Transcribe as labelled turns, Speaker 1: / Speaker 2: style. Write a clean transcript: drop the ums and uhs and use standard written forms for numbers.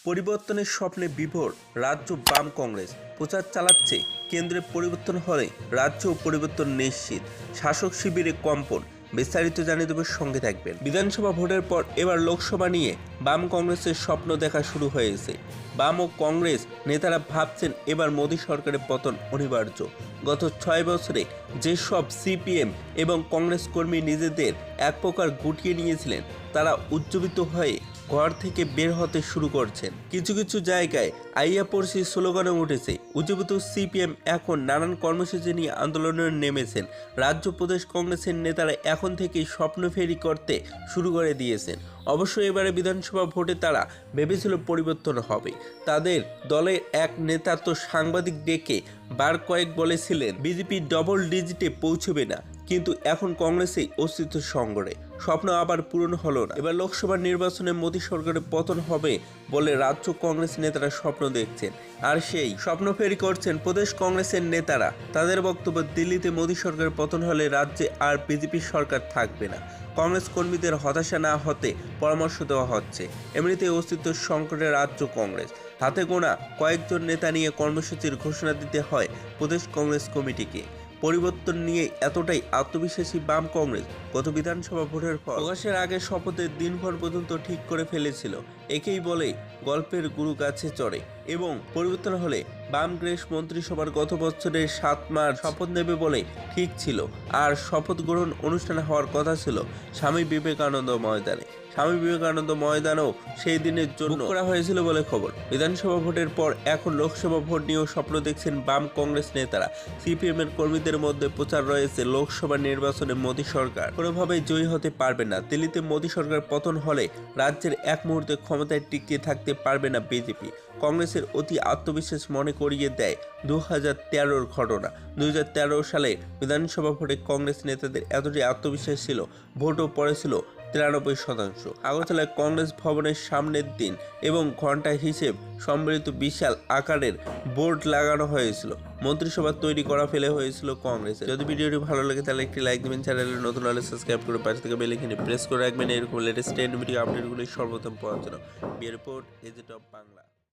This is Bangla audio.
Speaker 1: পরিবর্তনের স্বপ্নে বিভোর রাজ্য বাম কংগ্রেস। প্রচার চালাচ্ছে কেন্দ্রে পরিবর্তন হলে রাজ্যেও পরিবর্তন নিশ্চিত। শাসক শিবিরে কম্পন। বিস্তারিত জানিয়ে দেবার সঙ্গে থাকবেন। বিধানসভা ভোটের পর এবার লোকসভা নিয়ে বাম কংগ্রেসের স্বপ্ন দেখা শুরু হয়েছে। বাম ও কংগ্রেস নেতারা ভাবছেন এবার মোদী সরকারের পতন অনিবার্য। গত 6 বছরে যেসব সিপিএম এবং কংগ্রেস কর্মী নিজেদের এক প্রকার গুটিয়ে নিয়েছিলেন, তারা উজ্জীবিত হয়ে ঘর থেকে বের হতে শুরু করছেন। কিছু কিছু জায়গায় আইয়া পড়ছি স্লোগানে উঠেছে। উজ্জীবিত সিপিএম এখন নানান কর্মসূচি নিয়ে আন্দোলনে নেমেছেন। রাজ্য প্রদেশ কংগ্রেসের নেতারা এখন থেকেই স্বপ্ন ফেরি করতে শুরু করে দিয়েছেন। অবশ্য এবারে বিধানসভা ভোটে তারা ভেবেছিল পরিবর্তন হবে। তাদের দলের এক নেতা তো সাংবাদিক ডেকে বার কয়েক বলেছিলেন বিজেপি ডবল ডিজিটে পৌঁছবে না, কিন্তু এখন কংগ্রেসেই অস্তিত্ব সংগ্রহে। স্বপ্ন আবার পূরণ হলো না। এবার লোকসভা নির্বাচনে মোদী সরকারের পতন হবে বলে রাজ্য কংগ্রেস নেতারা স্বপ্ন দেখছেন, আর সেই স্বপ্ন ফেরি করছেন প্রদেশ কংগ্রেসের নেতারা। তাদের বক্তব্য, দিল্লিতে মোদী সরকারের পতন হলে রাজ্যে আর বিজেপি সরকার থাকবে না। কংগ্রেস কর্মীদের হতাশা না হতে পরামর্শ দেওয়া হচ্ছে। এমনিতেই অস্তিত্ব সংকটে রাজ্য কংগ্রেস। হাতে গোনা কয়েকজন নেতা নিয়ে কর্মসূচির ঘোষণা দিতে হয় প্রদেশ কংগ্রেস কমিটিকে। পরিবর্তন নিয়ে এতটাই আত্মবিশ্বাসী বাম কংগ্রেস, গত বিধানসভা ভোটের পর প্রকাশের আগে শপথের দিনভর পর্যন্ত ঠিক করে ফেলেছিল একেই বলে গল্পের গুরু গাছে চড়ে। এবং পরিবর্তন হলে বাম কংগ্রেস মন্ত্রিসভার গত বছরের 7 মার্চ শপথ নেবে বলে ঠিক ছিল। আর শপথ গ্রহণ অনুষ্ঠান হওয়ার কথা ছিল স্বামী বিবেকানন্দ ময়দানে। স্বামী বিবেকানন্দ ময়দানও সেই দিনের জন্য বুক করা হয়েছিল বলে খবর। বিধানসভা ভোটের পর এখন লোকসভা ভোট নিয়েও স্বপ্ন দেখছেন বাম কংগ্রেস নেতারা। সিপিএম এর কর্মীদের মধ্যে প্রচার রয়েছে লোকসভা নির্বাচনে মোদী সরকার কোনোভাবেই জয়ী হতে পারবে না। দিল্লিতে মোদী সরকার পতন হলে রাজ্যের এক মুহূর্তে ক্ষমতায় টিকিয়ে থাকতে পারবে না বিজেপি। কংগ্রেসের অতি আত্মবিশ্বাস মনে করিয়ে দেয় 2013-র ঘটনা। 2013 সালে বিধানসভা ভোটে কংগ্রেস নেতাদের এতটাই আত্মবিশ্বাস ছিল, ভোটও পড়েছিল 93%। আগরতলায় কংগ্রেস ভবনের সামনের দিন এবং ঘন্টা হিসেব সম্বলিত বিশাল আকারের বোর্ড লাগানো হয়েছিল। মন্ত্রিসভা তৈরি করা ফেলে হয়েছিল কংগ্রেসের। যদি ভিডিওটি ভালো লাগে তাহলে একটি লাইক দেবেন, চ্যানেলে নতুন হলে সাবস্ক্রাইব করে পাশে থেকে বেল আইকনে প্রেস করে রাখবেন এরকম লেটেস্ট ভিডিও আপডেটগুলি সর্বপ্রথম পাওয়ার জন্য। বিউরো রিপোর্ট, এজেট অফ বাংলা।